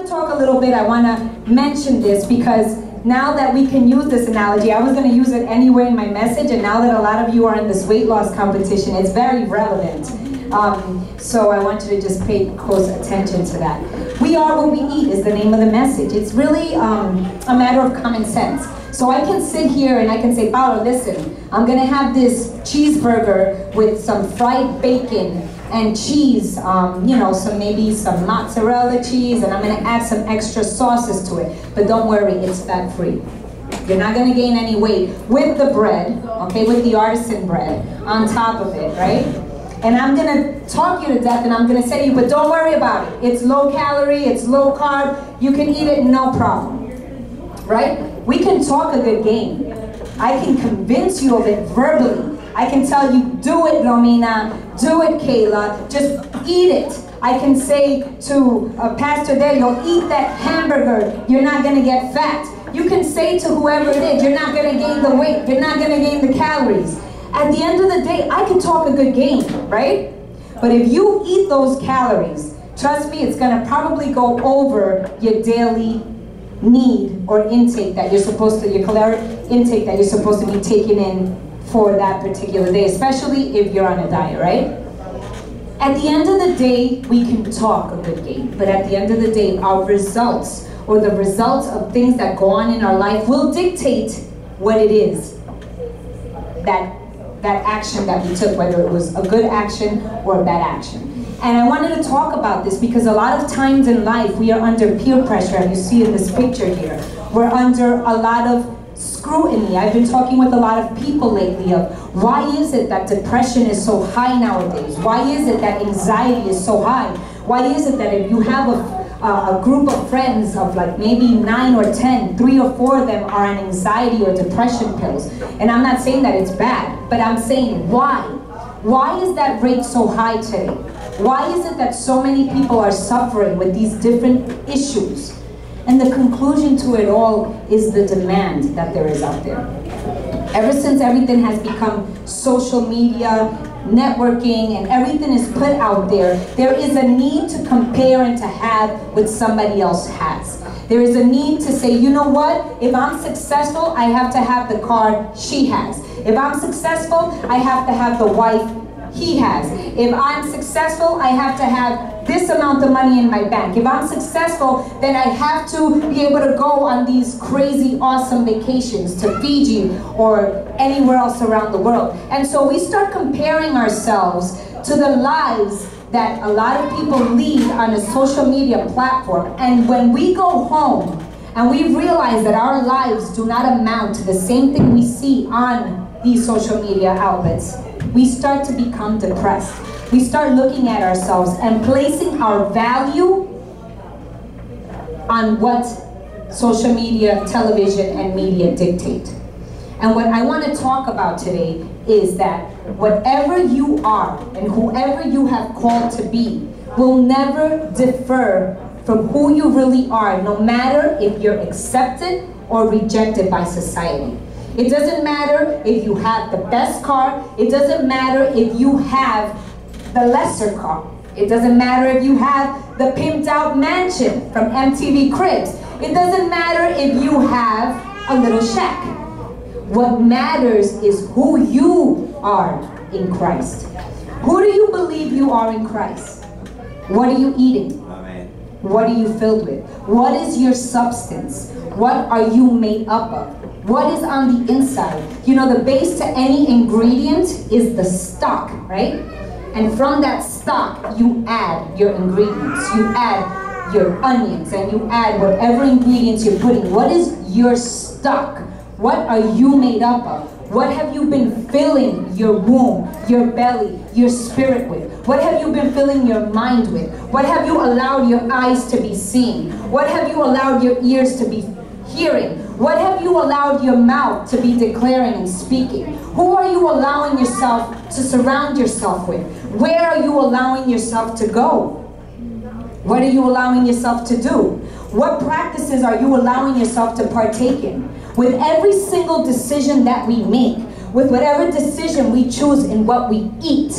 to talk a little bit. I want to mention this because now that we can use this analogy, I was going to use it anyway in my message, and now that a lot of you are in this weight loss competition, it's very relevant. So I want you to just pay close attention to that. We are what we eat is the name of the message. It's really a matter of common sense. So I can sit here and I can say, Paolo, listen, I'm going to have this cheeseburger with some fried bacon and cheese, maybe some mozzarella cheese, and I'm going to add some extra sauces to it. But don't worry, it's fat-free. You're not going to gain any weight with the bread, okay, with the artisan bread on top of it, right? And I'm going to talk you to death, and I'm going to say to you, but don't worry about it. It's low calorie, it's low carb, you can eat it, no problem, right? We can talk a good game. I can convince you of it verbally. I can tell you, do it, Romina, do it, Kayla, just eat it. I can say to Pastor Delio, eat that hamburger, you're not going to get fat. You can say to whoever it is, you're not going to gain the weight, you're not going to gain the calories. At the end of the day, I can talk a good game, right? But if you eat those calories, trust me, it's going to probably go over your daily need or intake that you're supposed to, your caloric intake that you're supposed to be taking in for that particular day, especially if you're on a diet, right? At the end of the day, we can talk a good game, but at the end of the day, our results or the results of things that go on in our life will dictate what it is that action that we took, whether it was a good action or a bad action. And I wanted to talk about this because a lot of times in life we are under peer pressure, and you see in this picture here, we're under a lot of scrutiny. I've been talking with a lot of people lately of why is it that depression is so high nowadays? Why is it that anxiety is so high? Why is it that if you have a group of friends of like maybe 9 or 10, 3 or 4 of them are on anxiety or depression pills? And I'm not saying that it's bad, but I'm saying why? Why is that rate so high today? Why is it that so many people are suffering with these different issues? And the conclusion to it all is the demand that there is out there. Ever since everything has become social media, networking, and everything is put out there, there is a need to compare and to have what somebody else has. There is a need to say, you know what? If I'm successful, I have to have the car she has. If I'm successful, I have to have the wife he has. If I'm successful, I have to have this amount of money in my bank. If I'm successful, then I have to be able to go on these crazy, awesome vacations to Fiji or anywhere else around the world. And so we start comparing ourselves to the lives that a lot of people lead on a social media platform. And when we go home and we realize that our lives do not amount to the same thing we see on these social media outlets, we start to become depressed. We start looking at ourselves and placing our value on what social media, television, and media dictate. And what I want to talk about today is that whatever you are and whoever you have called to be will never differ from who you really are, no matter if you're accepted or rejected by society. It doesn't matter if you have the best car. It doesn't matter if you have the lesser car. It doesn't matter if you have the pimped out mansion from MTV Cribs. It doesn't matter if you have a little shack. What matters is who you are in Christ. Who do you believe you are in Christ? What are you eating? Amen. What are you filled with? What is your substance? What are you made up of? What is on the inside? You know, the base to any ingredient is the stock, right? And from that stock, you add your ingredients. You add your onions, and you add whatever ingredients you're putting. What is your stock? What are you made up of? What have you been filling your womb, your belly, your spirit with? What have you been filling your mind with? What have you allowed your eyes to be seeing? What have you allowed your ears to be hearing? What have you allowed your mouth to be declaring and speaking? Who are you allowing yourself to surround yourself with? Where are you allowing yourself to go? What are you allowing yourself to do? What practices are you allowing yourself to partake in? With every single decision that we make, with whatever decision we choose in what we eat,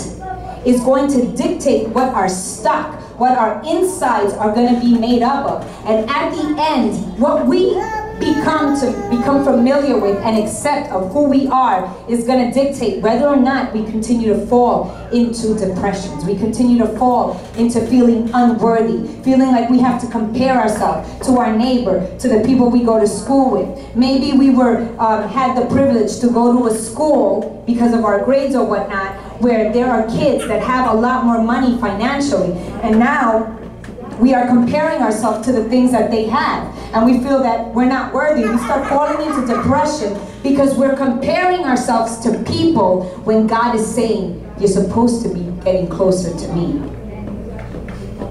is going to dictate what our stock, what our insides are going to be made up of. And at the end, what we become familiar with and accept of who we are is going to dictate whether or not we continue to fall into depressions. We continue to fall into feeling unworthy, feeling like we have to compare ourselves to our neighbor, to the people we go to school with. Maybe we had the privilege to go to a school because of our grades or whatnot, where there are kids that have a lot more money financially, and now we are comparing ourselves to the things that they have, and we feel that we're not worthy. We start falling into depression because we're comparing ourselves to people when God is saying, you're supposed to be getting closer to me.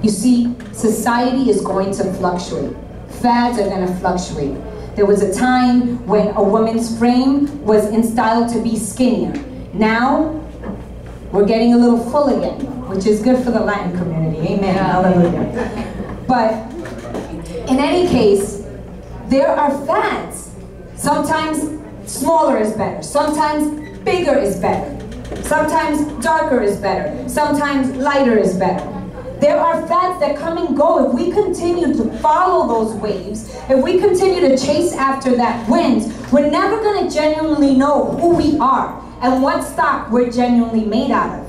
You see, society is going to fluctuate. Fads are going to fluctuate. There was a time when a woman's frame was in style to be skinnier. Now, we're getting a little full again, which is good for the Latin community. Amen. Hallelujah. But in any case, there are fads. Sometimes smaller is better. Sometimes bigger is better. Sometimes darker is better. Sometimes lighter is better. There are fads that come and go. If we continue to follow those waves, if we continue to chase after that wind, we're never going to genuinely know who we are and what stock we're genuinely made out of.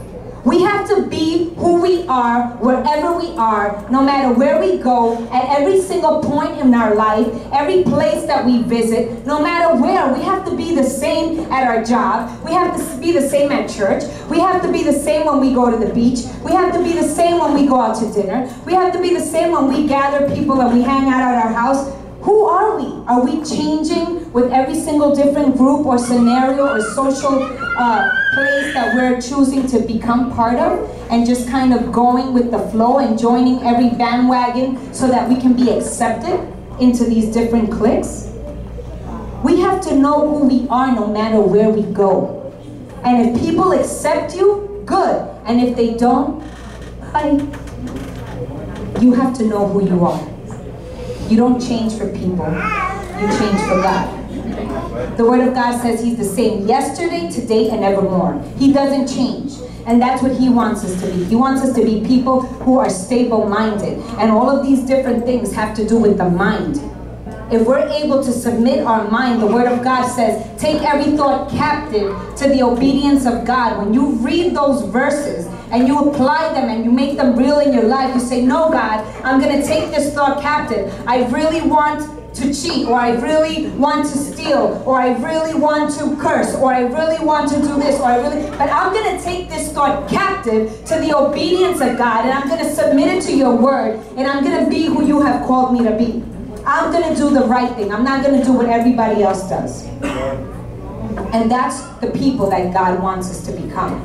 We have to be who we are wherever we are, no matter where we go, at every single point in our life, every place that we visit, no matter where. We have to be the same at our job. We have to be the same at church. We have to be the same when we go to the beach. We have to be the same when we go out to dinner. We have to be the same when we gather people and we hang out at our house. Who are we? Are we changing with every single different group or scenario or social place that we're choosing to become part of, and just kind of going with the flow and joining every bandwagon so that we can be accepted into these different cliques? We have to know who we are no matter where we go. And if people accept you, good. And if they don't, bye. You have to know who you are. You don't change for people, you change for God. The Word of God says He's the same yesterday, today, and evermore. He doesn't change. And that's what He wants us to be. He wants us to be people who are stable-minded. And all of these different things have to do with the mind. If we're able to submit our mind, the Word of God says, take every thought captive to the obedience of God. When you read those verses and you apply them and you make them real in your life, you say, no, God, I'm going to take this thought captive. I really want to cheat, or I really want to steal, or I really want to curse, or I really want to do this, but I'm going to take this thought captive to the obedience of God, and I'm going to submit it to your word, and I'm going to be who you have called me to be. I'm going to do the right thing. I'm not going to do what everybody else does. And that's the people that God wants us to become.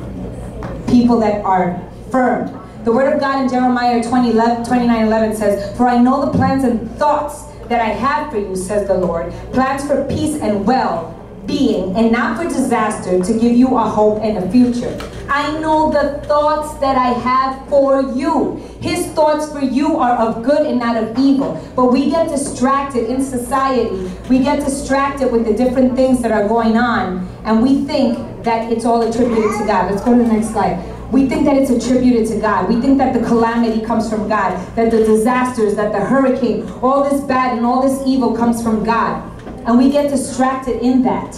People that are firm. The Word of God in Jeremiah 29:11 says, for I know the plans and thoughts that I have for you, says the Lord, plans for peace and well-being, and not for disaster, to give you a hope and a future. I know the thoughts that I have for you. His thoughts for you are of good and not of evil. But we get distracted in society. We get distracted with the different things that are going on, and we think that it's all attributed to God. Let's go to the next slide. We think that it's attributed to God. We think that the calamity comes from God, that the disasters, that the hurricane, all this bad and all this evil comes from God. And we get distracted in that.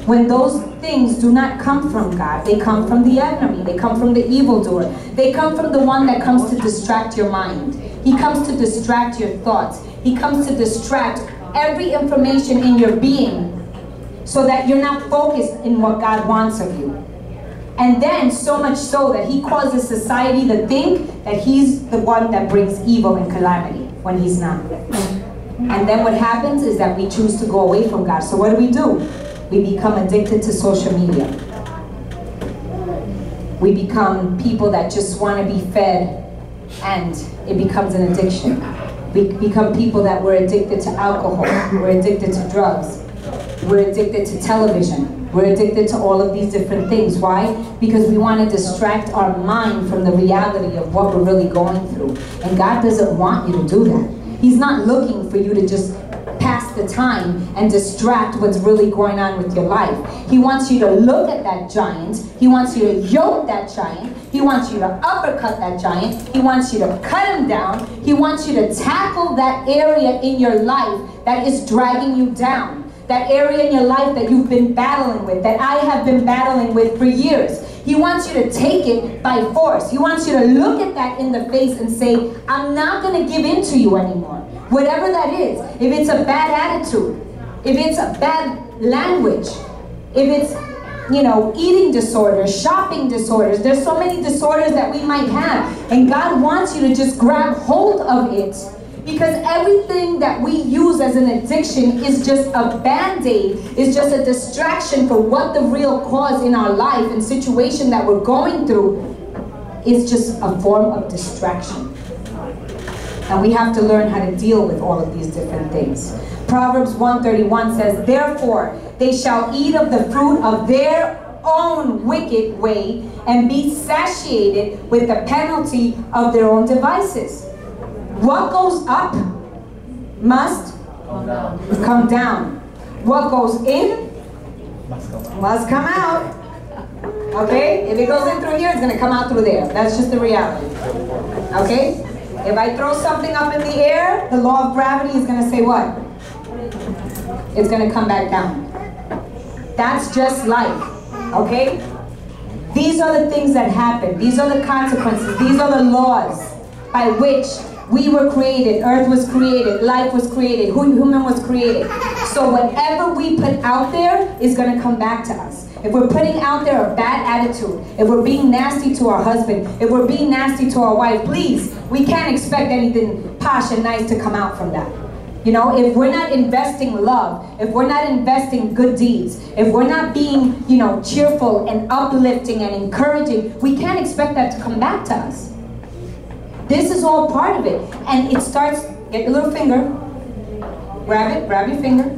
When those things do not come from God, they come from the enemy. They come from the evildoer. They come from the one that comes to distract your mind. He comes to distract your thoughts. He comes to distract every information in your being so that you're not focused in what God wants of you. And then so much so that he causes society to think that he's the one that brings evil and calamity when he's not. And then what happens is that we choose to go away from God. So what do? We become addicted to social media. We become people that just want to be fed, and it becomes an addiction. We become people that we're addicted to alcohol. We're addicted to drugs. We're addicted to television. We're addicted to all of these different things. Why? Because we want to distract our mind from the reality of what we're really going through. And God doesn't want you to do that. He's not looking for you to just pass the time and distract what's really going on with your life. He wants you to look at that giant. He wants you to yoke that giant. He wants you to uppercut that giant. He wants you to cut him down. He wants you to tackle that area in your life that is dragging you down. That area in your life that you've been battling with, that I have been battling with for years. He wants you to take it by force. He wants you to look at that in the face and say, I'm not going to give in to you anymore. Whatever that is. If it's a bad attitude, if it's a bad language, if it's, eating disorders, shopping disorders. There's so many disorders that we might have. And God wants you to just grab hold of it. Because everything that we use as an addiction is just a band-aid, is just a distraction for what the real cause in our life and situation that we're going through is just a form of distraction. And we have to learn how to deal with all of these different things. Proverbs 1:31 says, therefore they shall eat of the fruit of their own wicked way and be satiated with the penalty of their own devices. What goes up must come down. What goes in must come out. Okay? If it goes in through here, it's going to come out through there. That's just the reality. Okay? If I throw something up in the air, the law of gravity is going to say what? It's going to come back down. That's just life. Okay? These are the things that happen. These are the consequences. These are the laws by which we were created, earth was created, life was created, human was created. So whatever we put out there is going to come back to us. If we're putting out there a bad attitude, if we're being nasty to our husband, if we're being nasty to our wife, please, we can't expect anything posh and nice to come out from that. If we're not investing love, if we're not investing good deeds, if we're not being, cheerful and uplifting and encouraging, we can't expect that to come back to us. This is all part of it. And it starts, get your little finger, grab your finger.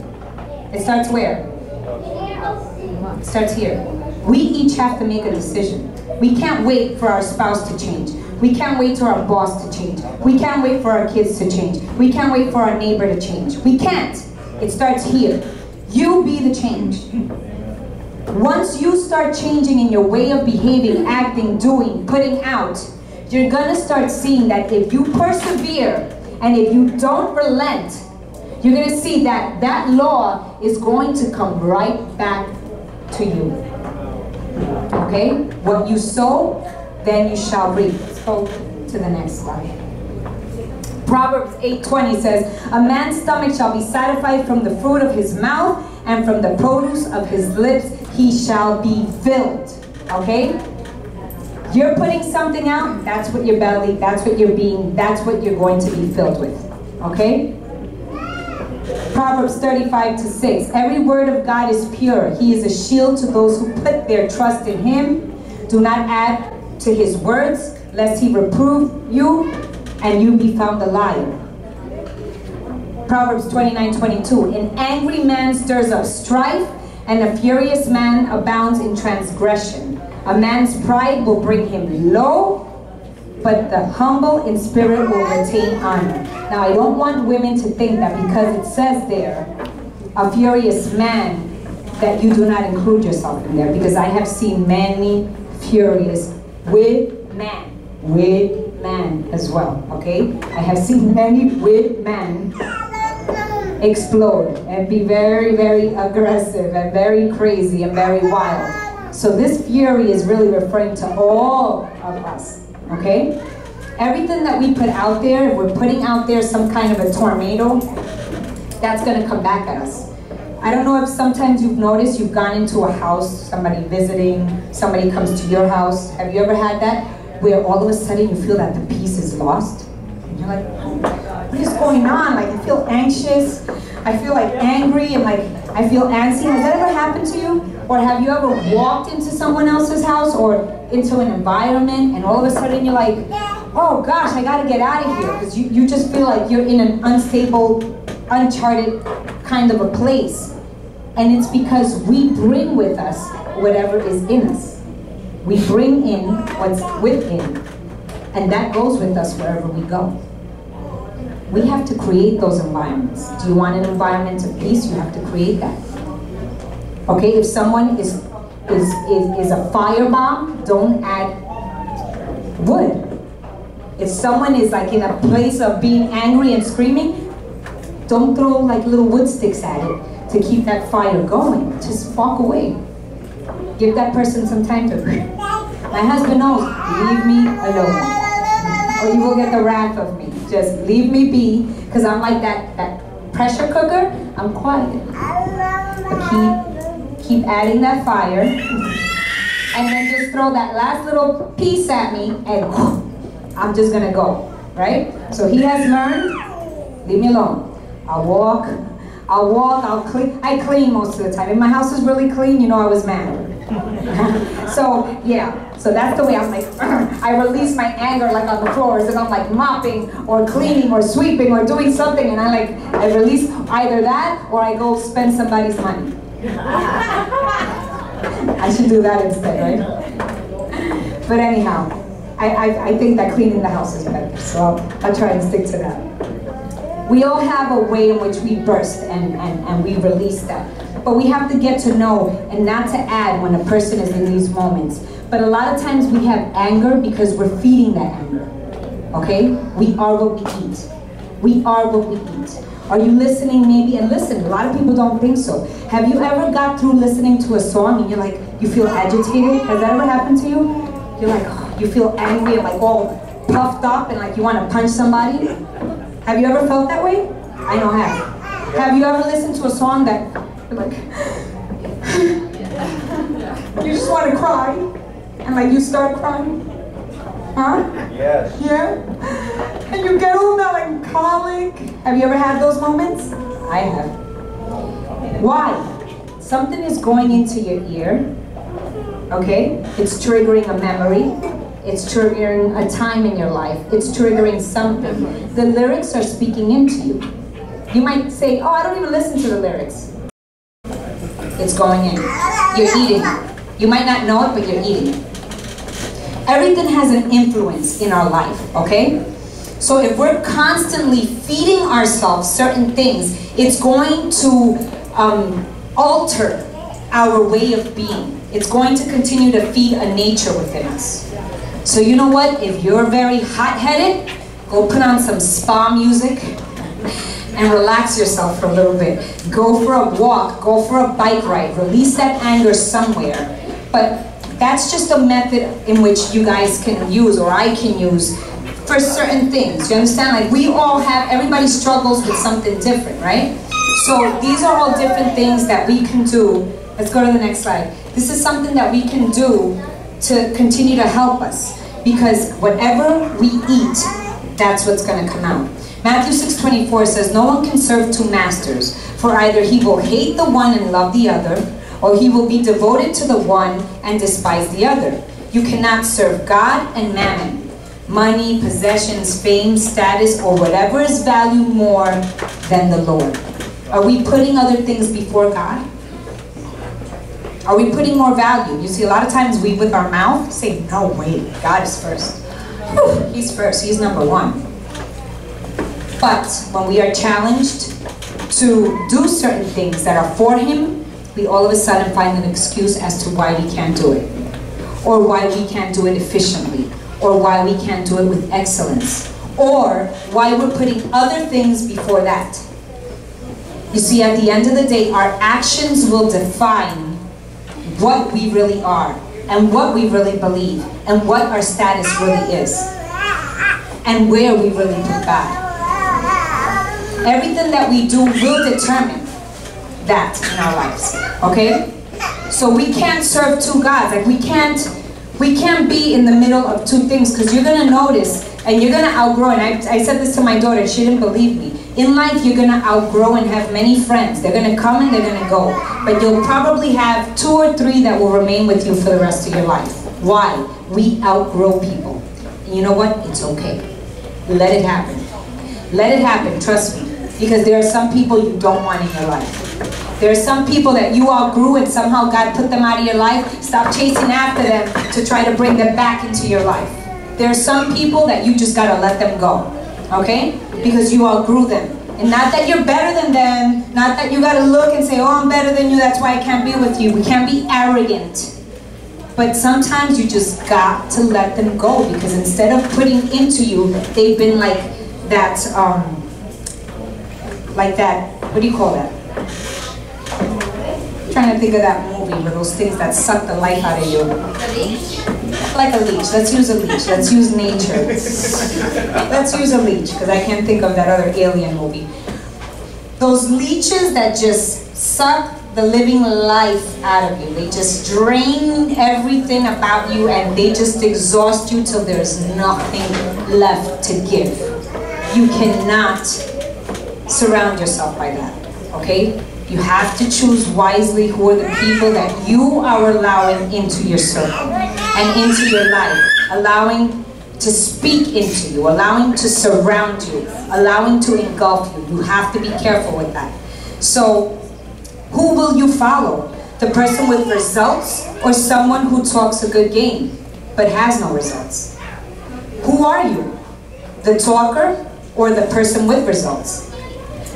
It starts where? It starts here. We each have to make a decision. We can't wait for our spouse to change. We can't wait for our boss to change. We can't wait for our kids to change. We can't wait for our neighbor to change. We can't. It starts here. You be the change. Once you start changing in your way of behaving, acting, doing, putting out, you're going to start seeing that if you persevere and if you don't relent, you're going to see that that law is going to come right back to you. Okay? What you sow, then you shall reap. Let's go to the next slide. Proverbs 8:20 says, a man's stomach shall be satisfied from the fruit of his mouth, and from the produce of his lips he shall be filled. Okay? You're putting something out, that's what your belly, that's what you're being, that's what you're going to be filled with. Okay? Proverbs 35:6. Every word of God is pure. He is a shield to those who put their trust in him. Do not add to his words, lest he reprove you and you be found a liar. Proverbs 29:22. An angry man stirs up strife, and a furious man abounds in transgression. A man's pride will bring him low, but the humble in spirit will retain honor. Now, I don't want women to think that because it says there, a furious man, that you do not include yourself in there. Because I have seen many furious with man as well, okay? I have seen many with men explode and be very, very aggressive and very crazy and very wild. So this fury is really referring to all of us, okay? Everything that we put out there, if we're putting out there some kind of a tornado, that's going to come back at us. I don't know if sometimes you've noticed you've gone into a house, somebody visiting, somebody comes to your house. Have you ever had that? Where all of a sudden you feel that the peace is lost? And you're like, oh my God, what is going on? Like, I feel anxious. I feel like angry and like I feel antsy. Has that ever happened to you? Or have you ever walked into someone else's house or into an environment and all of a sudden you're like, oh gosh, I gotta get out of here, because you just feel like you're in an unstable, uncharted kind of a place. And it's because we bring with us whatever is in us. We bring in what's within, and that goes with us wherever we go. We have to create those environments. Do you want an environment of peace? You have to create that. Okay, if someone is a firebomb, don't add wood. If someone is like in a place of being angry and screaming, don't throw like little wood sticks at it to keep that fire going. Just walk away. Give that person some time to breathe. My husband knows, leave me alone, or you will get the wrath of me. Just leave me be, because I'm like that pressure cooker. I'm quiet. But keep adding that fire, and then just throw that last little piece at me, and I'm just gonna go, right? So he has learned, leave me alone. I'll walk, I'll clean. I clean most of the time. If my house is really clean, you know I was mad. So yeah, so that's the way I'm like, I release my anger like on the floors, and I'm like mopping or cleaning or sweeping or doing something, and I release either that or I go spend somebody's money. I should do that instead, right? But anyhow, I think that cleaning the house is better, so I'll try and stick to that. We all have a way in which we burst and we release that. But we have to get to know and not to add when a person is in these moments. But a lot of times we have anger because we're feeding that anger. Okay? We are what we eat. We are what we eat. Are you listening maybe? And listen, a lot of people don't think so. Have you ever got through listening to a song and you're like, you feel agitated? Has that ever happened to you? You're like, oh, you feel angry and like all puffed up and like you want to punch somebody? Have you ever felt that way? I know I have. Have you ever listened to a song that you're like, you just want to cry, and like you start crying? Huh? Yes. Yeah? And you get all melancholic. Have you ever had those moments? I have. Why? Something is going into your ear, okay? It's triggering a memory. It's triggering a time in your life. It's triggering something. The lyrics are speaking into you. You might say, oh, I don't even listen to the lyrics. It's going in. You're eating. You might not know it, but you're eating. Everything has an influence in our life, okay? So if we're constantly feeding ourselves certain things, it's going to alter our way of being. It's going to continue to feed a nature within us. So you know what? If you're very hot-headed, go put on some spa music and relax yourself for a little bit. Go for a walk, go for a bike ride, release that anger somewhere. But that's just a method in which you guys can use, or I can use, for certain things. You understand? Like we all have, everybody struggles with something different, right? So these are all different things that we can do. Let's go to the next slide. This is something that we can do to continue to help us, because whatever we eat, that's what's going to come out. Matthew 6:24 says, no one can serve two masters, for either he will hate the one and love the other, or he will be devoted to the one and despise the other. You cannot serve God and mammon, money, possessions, fame, status, or whatever is valued more than the Lord. Are we putting other things before God? Are we putting more value? You see, a lot of times we, with our mouth, say, no, wait, God is first. Whew, he's first, he's number one. But when we are challenged to do certain things that are for him, we all of a sudden find an excuse as to why we can't do it, or why we can't do it efficiently, or why we can't do it with excellence, or why we're putting other things before that. You see, at the end of the day, our actions will define what we really are, and what we really believe, and what our status really is, and where we really put God. Everything that we do will determine that in our lives, okay? So we can't serve two gods. Like we can't be in the middle of two things, because you're gonna notice and you're gonna outgrow. And I said this to my daughter, she didn't believe me. In life, you're gonna outgrow and have many friends. They're gonna come and they're gonna go, but you'll probably have 2 or 3 that will remain with you for the rest of your life. Why? We outgrow people. And you know what? It's okay. Let it happen. Let it happen, trust me. Because there are some people you don't want in your life. There are some people that you outgrew and somehow God put them out of your life. Stop chasing after them to try to bring them back into your life. There are some people that you just gotta let them go. Okay? Because you outgrew them. And not that you're better than them, not that you gotta look and say, oh, I'm better than you, that's why I can't be with you. We can't be arrogant. But sometimes you just got to let them go, because instead of putting into you, they've been like that, what do you call that? I'm trying to think of that movie where those things that suck the life out of you. Like a leech. Let's use a leech. Let's use nature. Let's use a leech, because I can't think of that other alien movie. Those leeches that just suck the living life out of you. They just drain everything about you, and they just exhaust you till there's nothing left to give. You cannot surround yourself by that, okay? You have to choose wisely who are the people that you are allowing into your circle and into your life, allowing to speak into you, allowing to surround you, allowing to engulf you. You have to be careful with that. So, who will you follow? The person with results, or someone who talks a good game but has no results? Who are you? The talker or the person with results?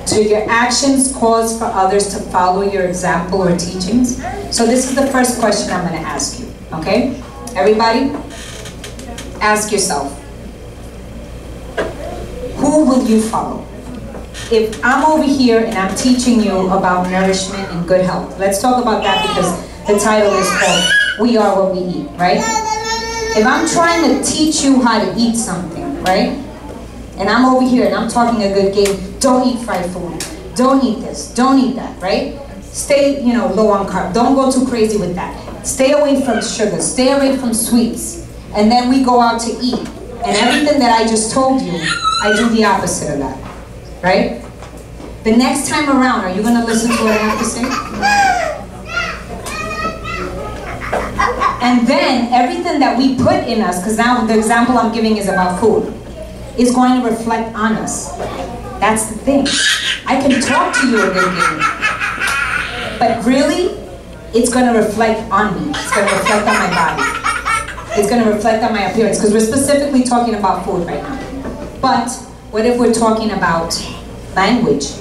Do your actions cause for others to follow your example or teachings? So this is the first question I'm going to ask you, okay? Everybody, ask yourself, who will you follow? If I'm over here and I'm teaching you about nourishment and good health, let's talk about that, because the title is called We Are What We Eat, right? If I'm trying to teach you how to eat something, right? And I'm over here and I'm talking a good game, don't eat fried food, don't eat this, don't eat that, right? Stay, low on carb, don't go too crazy with that. Stay away from sugar, stay away from sweets. And then we go out to eat. And everything that I just told you, I do the opposite of that, right? The next time around, are you going to listen to what I have to say? And then everything that we put in us, because now the example I'm giving is about food, is going to reflect on us. That's the thing. I can talk to you a good game, but really, it's going to reflect on me. It's going to reflect on my body. It's going to reflect on my appearance, because we're specifically talking about food right now. But what if we're talking about language,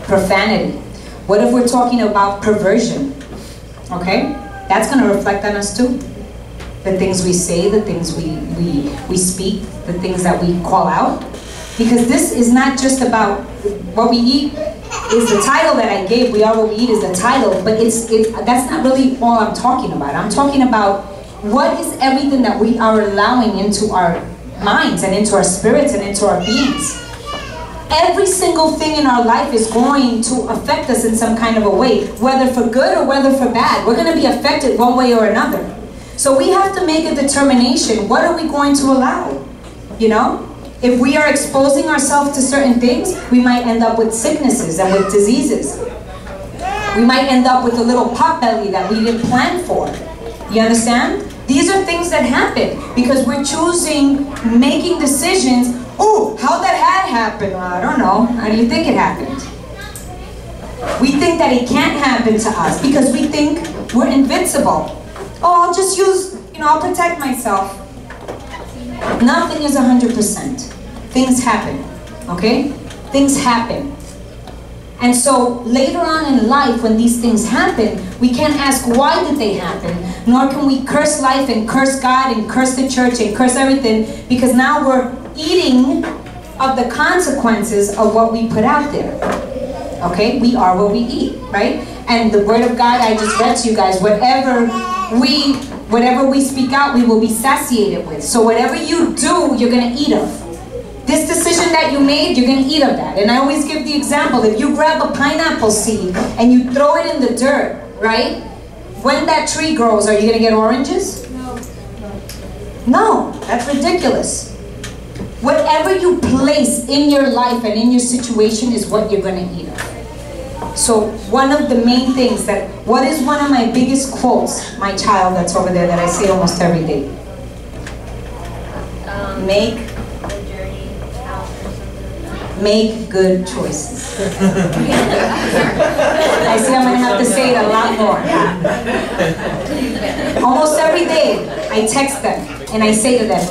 profanity? What if we're talking about perversion? Okay? That's going to reflect on us too. The things we say, the things we speak, the things that we call out. Because this is not just about what we eat, is the title that I gave. We Are What We Eat is the title, but that's not really all I'm talking about. I'm talking about what is everything that we are allowing into our minds and into our spirits and into our beings. Every single thing in our life is going to affect us in some kind of a way, whether for good or whether for bad. We're going to be affected one way or another. So we have to make a determination. What are we going to allow? If we are exposing ourselves to certain things, we might end up with sicknesses and with diseases. We might end up with a little pot belly that we didn't plan for. You understand? These are things that happen because we're making decisions. Oh, how'd that happen? I don't know. How do you think it happened? We think that it can't happen to us because we think we're invincible. Oh, I'll just use, I'll protect myself. Nothing is 100%. Things happen, okay? Things happen. And so later on in life, when these things happen, we can't ask why did they happen, nor can we curse life and curse God and curse the church and curse everything, because now we're eating of the consequences of what we put out there. Okay? We are what we eat, right? And the word of God I just read to you guys, whatever we speak out, we will be satiated with. So whatever you do, you're going to eat of. This decision that you made, you're going to eat of that. And I always give the example, if you grab a pineapple seed and you throw it in the dirt, right? When that tree grows, are you going to get oranges? No, that's ridiculous. Whatever you place in your life and in your situation is what you're going to eat of. So one of the main things what is one of my biggest quotes, my child that's over there that I say almost every day? Make good choices. I see I'm going to have to say it a lot more. Almost every day I text them and I say to them,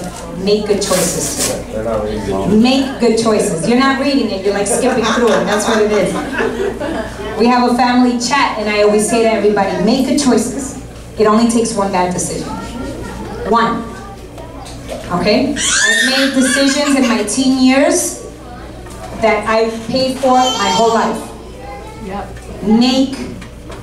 make good choices today. Make good choices. You're not reading it, you're like skipping through it. That's what it is. We have a family chat, and I always say to everybody, make good choices. It only takes one bad decision. One. Okay? I've made decisions in my teen years that I've paid for my whole life. Yep. Make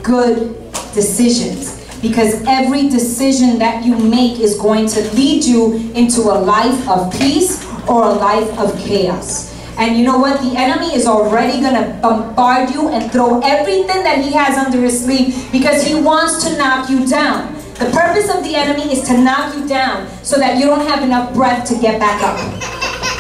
good decisions. Because every decision that you make is going to lead you into a life of peace or a life of chaos. And you know what? The enemy is already going to bombard you and throw everything that he has under his sleeve because he wants to knock you down. The purpose of the enemy is to knock you down so that you don't have enough breath to get back up.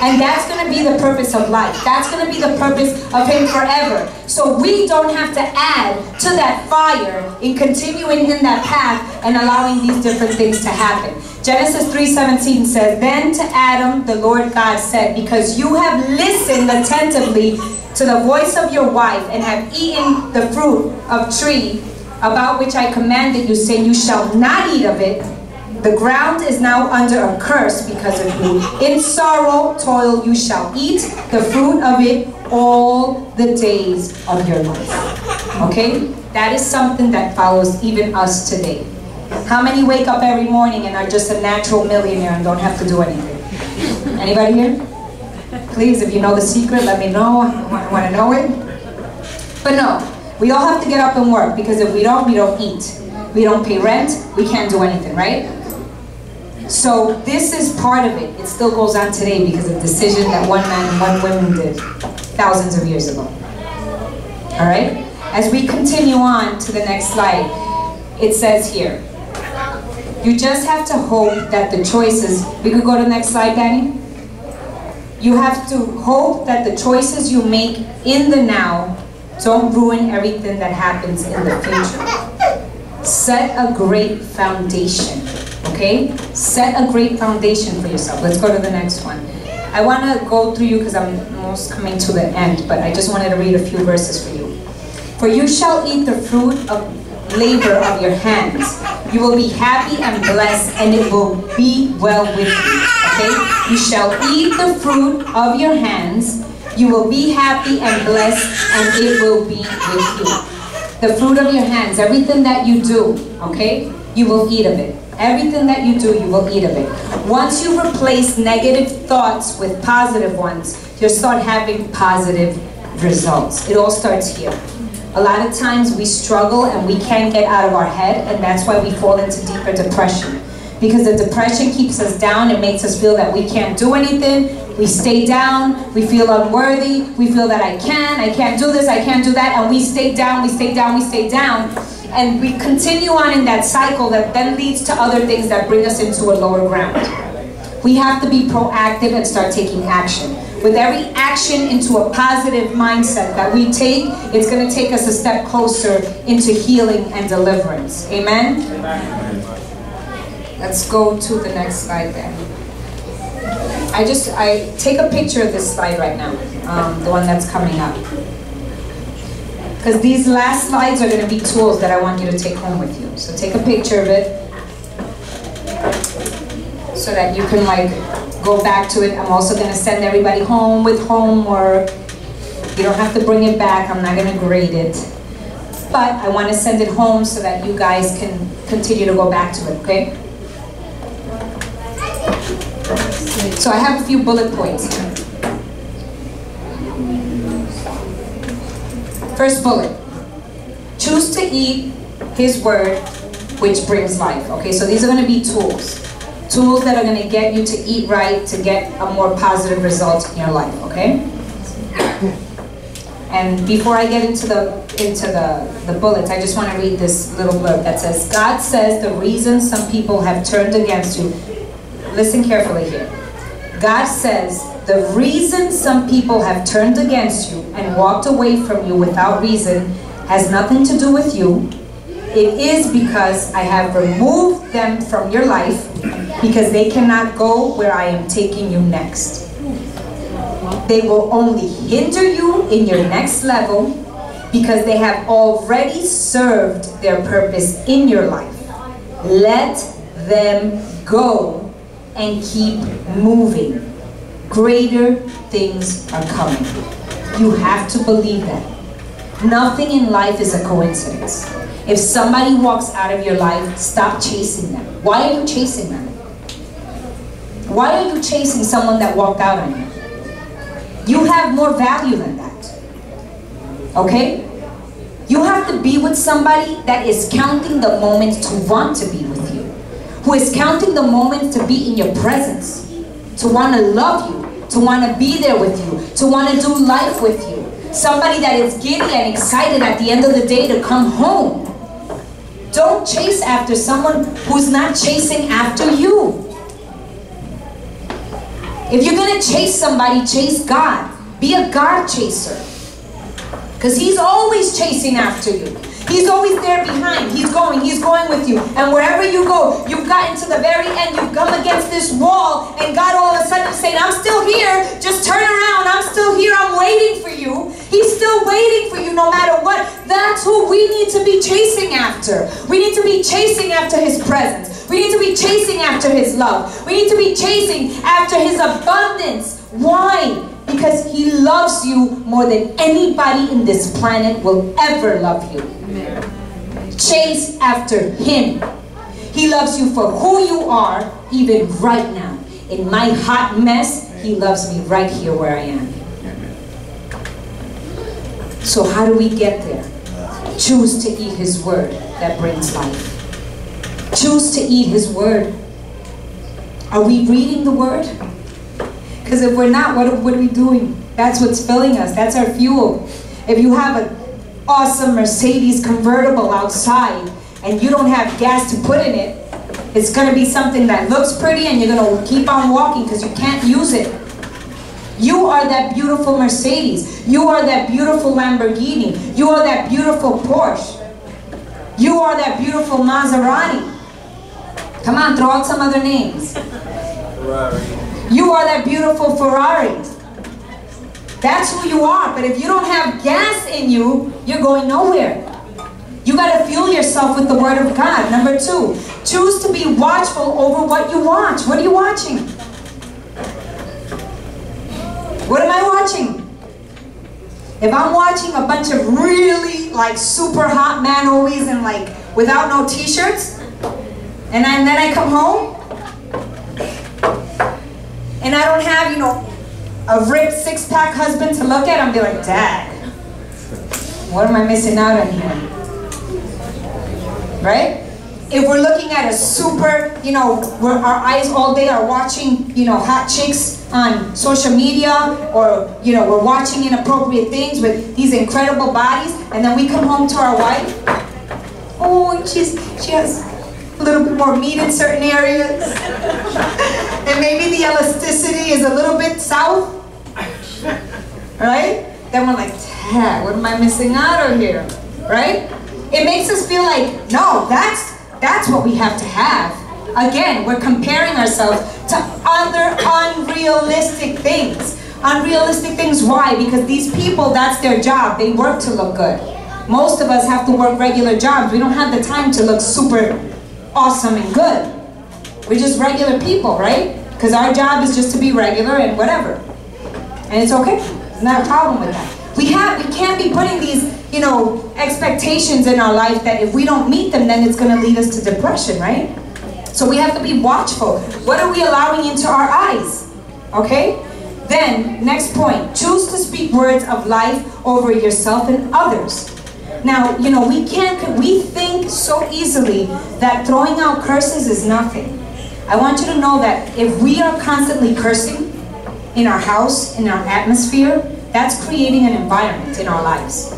And that's going to be the purpose of life. That's going to be the purpose of him forever. So we don't have to add to that fire in continuing in that path and allowing these different things to happen. Genesis 3:17 says, "Then to Adam the Lord God said, because you have listened attentively to the voice of your wife and have eaten the fruit of tree about which I commanded you, saying you shall not eat of it. The ground is now under a curse because of you. In sorrow, toil, you shall eat the fruit of it all the days of your life." Okay? That is something that follows even us today. How many wake up every morning and are just a natural millionaire and don't have to do anything? Anybody here? Please, if you know the secret, let me know. I want to know it. But no, we all have to get up and work, because if we don't eat. We don't pay rent, we can't do anything, right? So this is part of it. It still goes on today because of a decision that one man and one woman did thousands of years ago. All right? As we continue on to the next slide, it says here, you just have to hope that the choices, we could go to the next slide, Danny? You have to hope that the choices you make in the now don't ruin everything that happens in the future. Set a great foundation, okay? Set a great foundation for yourself. Let's go to the next one. I want to go through you because I'm almost coming to the end, but I just wanted to read a few verses for you. For you shall eat the fruit of labor of your hands. You will be happy and blessed, and it will be well with you, okay? You shall eat the fruit of your hands. You will be happy and blessed, and it will be with you. The fruit of your hands, everything that you do, okay, you will eat of it. Everything that you do, you will eat of it. Once you replace negative thoughts with positive ones, you'll start having positive results. It all starts here. A lot of times we struggle and we can't get out of our head, and that's why we fall into deeper depression. Because the depression keeps us down. It makes us feel that we can't do anything. We stay down, we feel unworthy, we feel that I can't do this, I can't do that, and we stay down, we stay down, we stay down. And we continue on in that cycle that then leads to other things that bring us into a lower ground. We have to be proactive and start taking action. With every action into a positive mindset that we take, it's going to take us a step closer into healing and deliverance. Amen? Amen. Let's go to the next slide then. I take a picture of this slide right now, the one that's coming up. Because these last slides are going to be tools that I want you to take home with you. So take a picture of it so that you can go back to it. I'm also going to send everybody home with homework. You don't have to bring it back. I'm not going to grade it. But I want to send it home so that you guys can continue to go back to it, okay? So I have a few bullet points. First bullet, choose to eat His word, which brings life. Okay, so these are going to be tools. Tools that are going to get you to eat right, to get a more positive result in your life, okay? And before I get into the bullets, I just want to read this little blurb that says, God says the reason some people have turned against you. Listen carefully here. God says the reason some people have turned against you and walked away from you without reason has nothing to do with you. It is because I have removed them from your life because they cannot go where I am taking you next. They will only hinder you in your next level because they have already served their purpose in your life. Let them go and keep moving. Greater things are coming. You have to believe that. Nothing in life is a coincidence. If somebody walks out of your life, stop chasing them. Why are you chasing them? Why are you chasing someone that walked out on you? You have more value than that. Okay? You have to be with somebody that is counting the moments to want to be with you. Who is counting the moments to be in your presence. To want to love you. To want to be there with you. To want to do life with you. Somebody that is giddy and excited at the end of the day to come home. Don't chase after someone who's not chasing after you. If you're going to chase somebody, chase God. Be a God chaser. Because He's always chasing after you. He's always there behind. He's going with you. And wherever you go, you've gotten to the very end, you've come against this wall, and God all of a sudden is saying, I'm still here, just turn around, I'm still here, I'm waiting for you. He's still waiting for you no matter what. That's who we need to be chasing after. We need to be chasing after His presence. We need to be chasing after His love. We need to be chasing after His abundance. Why? Because He loves you more than anybody in this planet will ever love you. Amen. Chase after Him. He loves you for who you are, even right now. In my hot mess, He loves me right here where I am. So how do we get there? Choose to eat His word that brings life. Choose to eat His word. Are we reading the word? Because if we're not, what are we doing? That's what's filling us. That's our fuel. If you have an awesome Mercedes convertible outside and you don't have gas to put in it, it's going to be something that looks pretty and you're going to keep on walking because you can't use it. You are that beautiful Mercedes. You are that beautiful Lamborghini. You are that beautiful Porsche. You are that beautiful Maserati. Come on, throw out some other names. You are that beautiful Ferrari. That's who you are. But if you don't have gas in you, you're going nowhere. You got to fuel yourself with the Word of God. Number 2, choose to be watchful over what you watch. What are you watching? What am I watching? If I'm watching a bunch of really like super hot man always and like without no t-shirts, and then I come home and I don't have, a ripped 6-pack husband to look at, I'm be like, Dad, what am I missing out on here? Right? If we're looking at a super, where our eyes all day are watching, hot chicks on social media, or, we're watching inappropriate things with these incredible bodies, and then we come home to our wife, oh, she has a little bit more meat in certain areas, and maybe the elasticity is a little bit south, right? Then we're like, Dad, what am I missing out on here, right? It makes us feel like, no, that's what we have to have. Again, we're comparing ourselves to other unrealistic things. Unrealistic things, why? Because these people, that's their job. They work to look good. Most of us have to work regular jobs. We don't have the time to look super awesome and good. We're just regular people, right? Because our job is just to be regular and whatever. And it's okay. There's not a problem with that. We can't be putting these, expectations in our life that if we don't meet them, then it's going to lead us to depression, right? So we have to be watchful. What are we allowing into our eyes? Okay? Then, next point, choose to speak words of life over yourself and others. Now, we think so easily that throwing out curses is nothing. I want you to know that if we are constantly cursing in our house, in our atmosphere, that's creating an environment in our lives.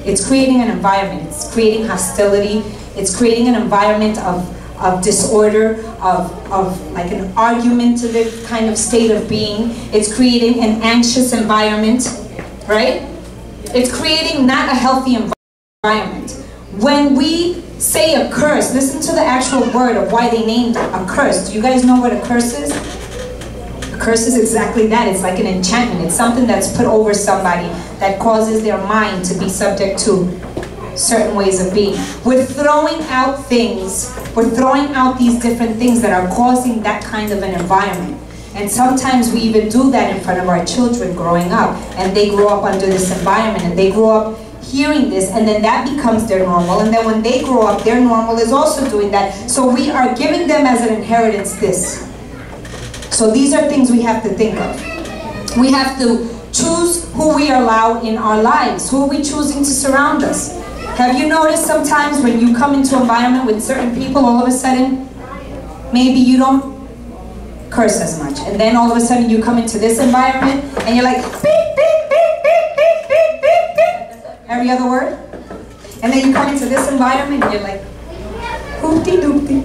It's creating an environment. It's creating hostility. It's creating an environment of disorder, of like an argumentative kind of state of being. It's creating an anxious environment, right? It's creating not a healthy environment. When we say a curse, listen to the actual word of why they named it a curse. Do you guys know what a curse is? A curse is exactly that. It's like an enchantment. It's something that's put over somebody that causes their mind to be subject to certain ways of being. We're throwing out things We're throwing out these different things that are causing that kind of an environment. And sometimes we even do that in front of our children growing up. And they grow up under this environment, and they grow up hearing this, and then that becomes their normal. And then when they grow up, their normal is also doing that. So we are giving them as an inheritance this. So these are things we have to think of. We have to choose who we allow in our lives. Who are we choosing to surround us? Have you noticed sometimes when you come into an environment with certain people, all of a sudden, maybe you don't curse as much. And then all of a sudden you come into this environment and you're like, beep, beep, beep, beep, beep, beep, beep, beep. Every other word. And then you come into this environment and you're like, hoopty doopty.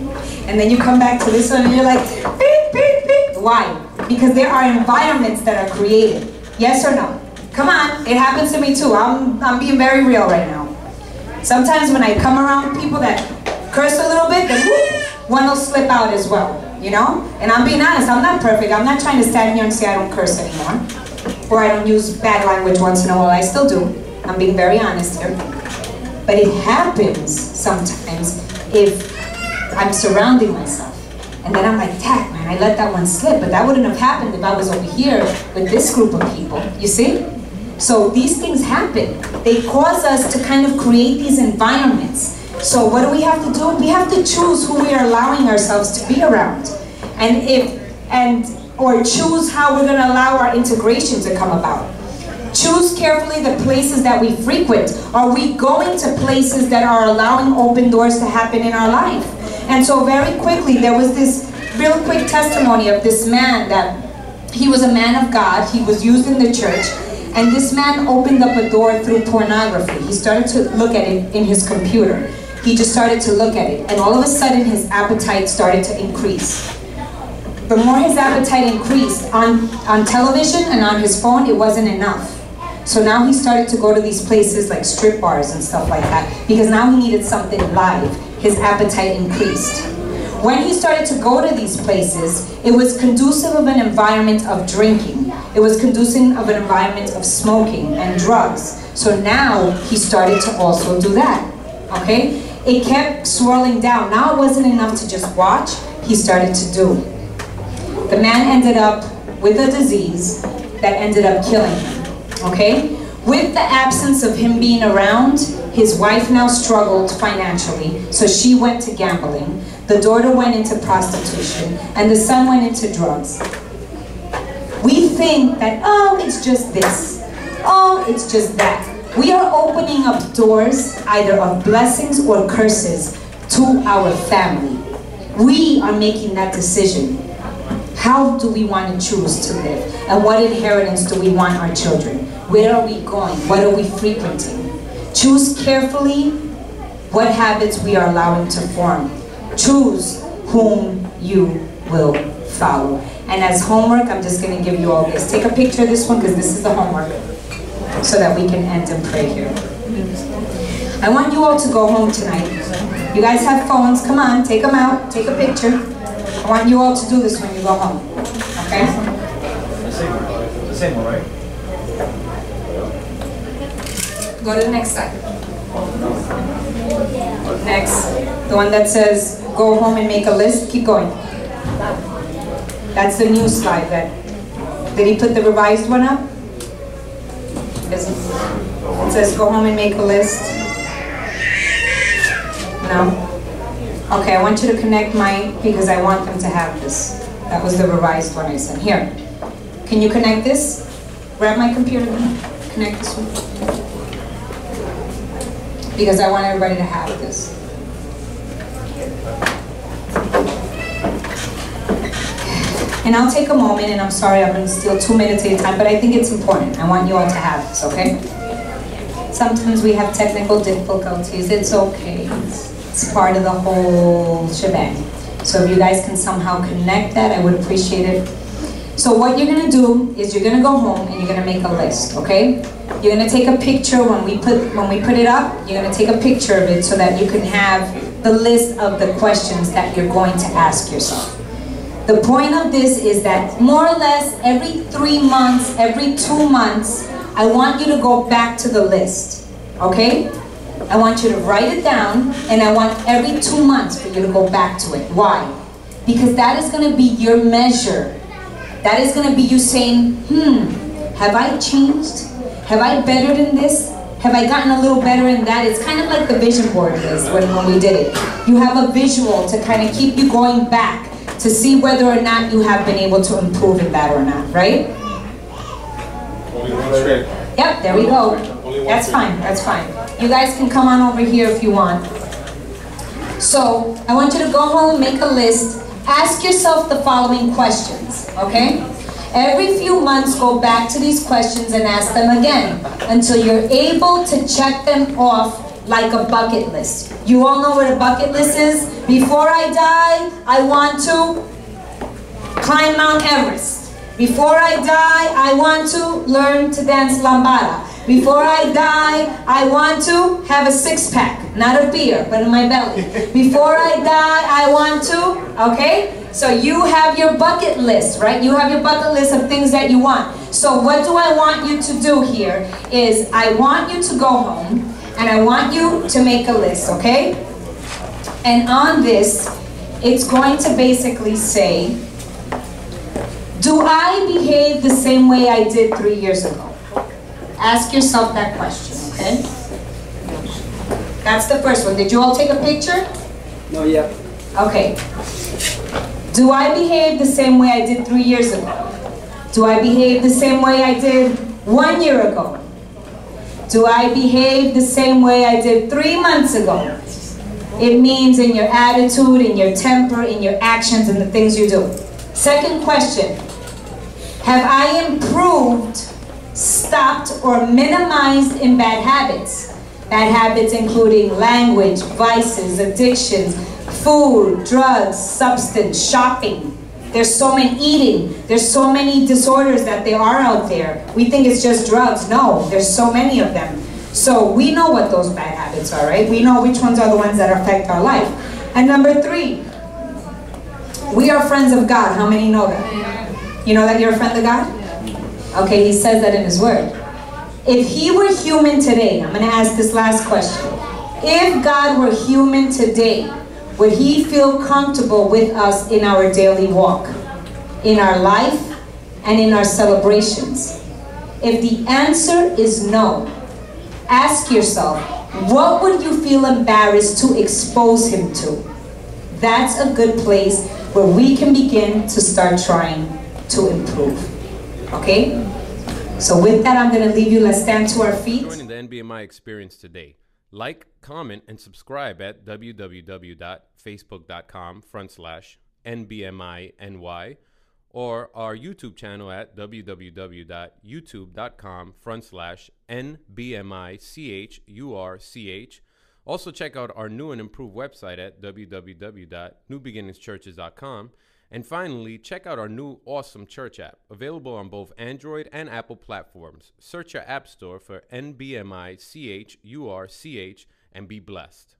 And then you come back to this one and you're like, beep, beep, beep. Why? Because there are environments that are created. Yes or no? Come on, it happens to me too. I'm being very real right now. Sometimes when I come around people that curse a little bit, then whoop, one will slip out as well, you know? And I'm being honest, I'm not perfect. I'm not trying to stand here and say I don't curse anymore. Or I don't use bad language once in a while. I still do. I'm being very honest here. But it happens sometimes if I'm surrounding myself. And then I'm like, tack, man, I let that one slip. But that wouldn't have happened if I was over here with this group of people. You see? So these things happen. They cause us to kind of create these environments. So what do we have to do? We have to choose who we are allowing ourselves to be around. Or choose how we're going to allow our integration to come about. Choose carefully the places that we frequent. Are we going to places that are allowing open doors to happen in our life? And so very quickly, there was this real quick testimony of this man that he was a man of God. He was used in the church. And this man opened up a door through pornography. He started to look at it in his computer. He just started to look at it. And all of a sudden, his appetite started to increase. The more his appetite increased, on television and on his phone, it wasn't enough. So now he started to go to these places like strip bars and stuff like that, because now he needed something live. His appetite increased. When he started to go to these places, it was conducive of an environment of drinking. It was conducive of an environment of smoking and drugs. So now he started to also do that. Okay? It kept swirling down. Now it wasn't enough to just watch. He started to do. The man ended up with a disease that ended up killing him. Okay? With the absence of him being around, his wife now struggled financially, so she went to gambling. The daughter went into prostitution, and the son went into drugs. We think that, oh, it's just this. Oh, it's just that. We are opening up doors either of blessings or curses to our family. We are making that decision. How do we want to choose to live? And what inheritance do we want our children? Where are we going? What are we frequenting? Choose carefully what habits we are allowing to form. Choose whom you will follow. And as homework, I'm just going to give you all this. Take a picture of this one, because this is the homework, so that we can end and pray here. I want you all to go home tonight. You guys have phones. Come on, take them out. Take a picture. I want you all to do this when you go home. Okay? The same one, right? Go to the next slide. Next. The one that says, go home and make a list. Keep going. That's the new slide. Did he put the revised one up? It says, go home and make a list. No? Okay, I want you to connect mine, because I want them to have this. That was the revised one I sent. Here. Can you connect this? Grab my computer. Connect this one. Because I want everybody to have this. And I'll take a moment, and I'm sorry I'm going to steal 2 minutes of your time, but I think it's important. I want you all to have this, okay? Sometimes we have technical difficulties. It's okay. It's part of the whole shebang. So if you guys can somehow connect that, I would appreciate it. So what you're going to do is you're going to go home and you're going to make a list, okay? You're going to take a picture when we put it up. You're going to take a picture of it so that you can have the list of the questions that you're going to ask yourself. The point of this is that more or less every 3 months, every 2 months, I want you to go back to the list, okay? I want you to write it down, and I want every 2 months for you to go back to it. Why? Because that is going to be your measure. That is going to be you saying, have I changed? Have I bettered in this? Have I gotten a little better in that? It's kind of like the vision board is when we did it. You have a visual to kind of keep you going back to see whether or not you have been able to improve in that or not, right? Yep, there we go. That's fine, that's fine. You guys can come on over here if you want. So, I want you to go home, make a list, ask yourself the following questions, okay? Every few months, go back to these questions and ask them again until you're able to check them off like a bucket list. You all know what a bucket list is? Before I die, I want to climb Mount Everest. Before I die, I want to learn to dance lambada. Before I die, I want to have a six-pack, not a beer, but in my belly. Before I die, I want to, okay? So you have your bucket list, right? You have your bucket list of things that you want. So what do I want you to do here is I want you to go home and I want you to make a list, okay? And on this, it's going to basically say, do I behave the same way I did 3 years ago? Ask yourself that question, okay? That's the first one. Did you all take a picture? No, yet. Okay. Do I behave the same way I did 3 years ago? Do I behave the same way I did 1 year ago? Do I behave the same way I did 3 months ago? It means in your attitude, in your temper, in your actions, and the things you do. Second question. Have I improved, stopped, or minimized in bad habits? Bad habits including language, vices, addictions, food, drugs, substance, shopping. There's so many eating. There's so many disorders that there are out there. We think it's just drugs. No, there's so many of them. So we know what those bad habits are, right? We know which ones are the ones that affect our life. And number 3, we are friends of God. How many know that? You know that you're a friend of God? Okay, he says that in his word. If he were human today, I'm going to ask this last question. If God were human today, would he feel comfortable with us in our daily walk, in our life, and in our celebrations? If the answer is no, ask yourself, what would you feel embarrassed to expose him to? That's a good place where we can begin to start trying to improve. Okay? So with that, I'm going to leave you. Let's stand to our feet. Joining the NBMI experience today. Like, comment, and subscribe at www.facebook.com/NBMINY or our YouTube channel at www.youtube.com/NBMICHURCH. Also check out our new and improved website at www.newbeginningschurches.com. And finally, check out our new awesome church app, available on both Android and Apple platforms. Search your app store for NBMICHURCH and be blessed.